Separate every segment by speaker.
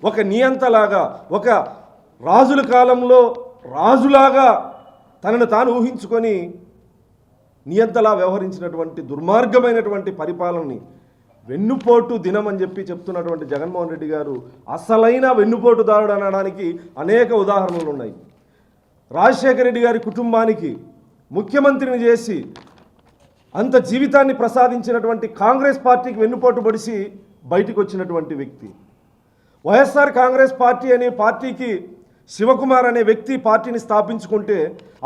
Speaker 1: ఒక నియంతలాగా, ఒక రాజుల కాలంలో రాజులాగా తనను తాను ఊహించుకొని నియంతలా వ్యవహరించినటువంటి దుర్మార్గమైనటువంటి పరిపాలనని వెన్నుపోటు దినం అని చెప్పి చెప్తున్నటువంటి జగన్మోహన్ రెడ్డి గారు అసలైన వెన్నుపోటుదారుడు అనడానికి అనేక ఉదాహరణలు ఉన్నాయి. రాజశేఖర రెడ్డి గారి కుటుంబానికి ముఖ్యమంత్రిని చేసి అంత జీవితాన్ని ప్రసాదించినటువంటి కాంగ్రెస్ పార్టీకి వెన్నుపోటు పొడిచి బయటికి వచ్చినటువంటి వ్యక్తి. వైఎస్ఆర్ కాంగ్రెస్ పార్టీ అనే పార్టీకి శివకుమార్ అనే వ్యక్తి పార్టీని స్థాపించుకుంటే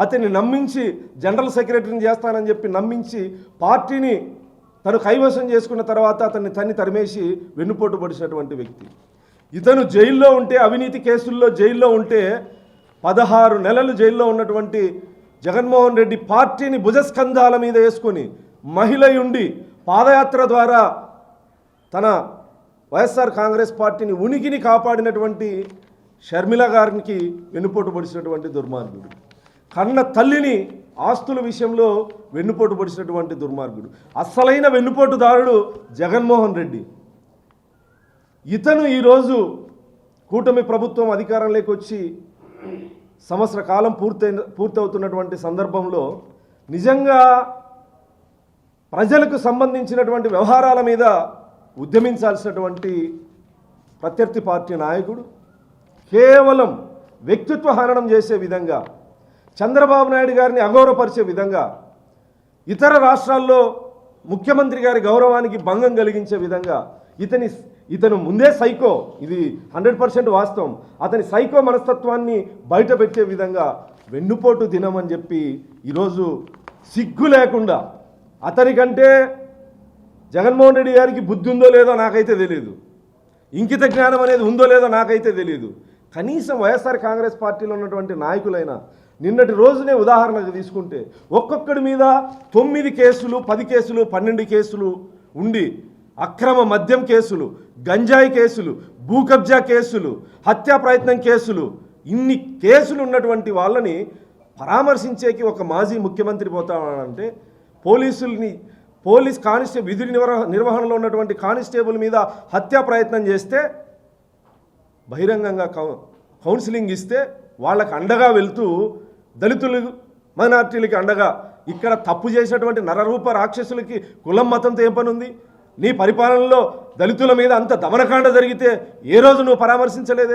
Speaker 1: అతన్ని నమ్మించి జనరల్ సెక్రటరీని చేస్తానని చెప్పి నమ్మించి పార్టీని తను కైవసం చేసుకున్న తర్వాత అతన్ని తరిమేసి వెన్నుపోటు పొడిచినటువంటి వ్యక్తి. ఇతను జైల్లో ఉంటే, అవినీతి కేసుల్లో జైల్లో ఉంటే 16 నెలలు జైల్లో ఉన్నటువంటి జగన్మోహన్ రెడ్డి పార్టీని భుజస్కంధాల మీద వేసుకొని మహిళయుండి పాదయాత్ర ద్వారా తన వైఎస్ఆర్ కాంగ్రెస్ పార్టీని ఉనికిని కాపాడినటువంటి షర్మిల గారికి వెన్నుపోటు పొడిచినటువంటి దుర్మార్గుడు. కన్న తల్లిని ఆస్తుల విషయంలో వెన్నుపోటు పొడిచినటువంటి దుర్మార్గుడు. అసలైన వెన్నుపోటుదారుడు జగన్మోహన్ రెడ్డి. ఇతను ఈరోజు కూటమి ప్రభుత్వం అధికారంలోకి వచ్చి సంవత్సర కాలం పూర్తవుతున్నటువంటి సందర్భంలో నిజంగా ప్రజలకు సంబంధించినటువంటి వ్యవహారాల మీద ఉద్యమించాల్సినటువంటి ప్రత్యర్థి పార్టీ నాయకుడు కేవలం వ్యక్తిత్వ హననం చేసే విధంగా, చంద్రబాబు నాయుడు గారిని అగౌరవపరిచే విధంగా, ఇతర రాష్ట్రాల్లో ముఖ్యమంత్రి గారి గౌరవానికి భంగం కలిగించే విధంగా ఇతను ముందే సైకో, ఇది 100% వాస్తవం. అతని సైకో మనస్తత్వాన్ని బయట పెట్టే విధంగా వెన్నుపోటు దినం అని చెప్పి ఈరోజు సిగ్గు లేకుండా, అతనికంటే జగన్మోహన్ రెడ్డి గారికి బుద్ధి ఉందో లేదో నాకైతే తెలియదు, ఇంకిత జ్ఞానం అనేది ఉందో లేదో నాకైతే తెలియదు. కనీసం వైఎస్ఆర్ కాంగ్రెస్ పార్టీలో ఉన్నటువంటి నాయకులైనా నిన్నటి రోజునే ఉదాహరణకు తీసుకుంటే ఒక్కొక్కడి మీద 9 కేసులు, 10 కేసులు, 12 కేసులు ఉండి అక్రమ మద్యం కేసులు, గంజాయి కేసులు, భూ కబ్జా కేసులు, హత్యా ప్రయత్నం కేసులు, ఇన్ని కేసులు ఉన్నటువంటి వాళ్ళని పరామర్శించేకి ఒక మాజీ ముఖ్యమంత్రి పోతామంటే పోలీస్ కానిస్టేబుల్ విధి నిర్వహణలో ఉన్నటువంటి కానిస్టేబుల్ మీద హత్యా ప్రయత్నం చేస్తే బహిరంగంగా కౌన్సిలింగ్ ఇస్తే వాళ్ళకు అండగా వెళ్తూ దళితులు మైనార్టీలకి అండగా ఇక్కడ తప్పు చేసినటువంటి నరరూప రాక్షసులకి కులం మతంతో ఏం పని ఉంది? నీ పరిపాలనలో దళితుల మీద అంత దమనకాండ జరిగితే ఏ రోజు నువ్వు పరామర్శించలేదే?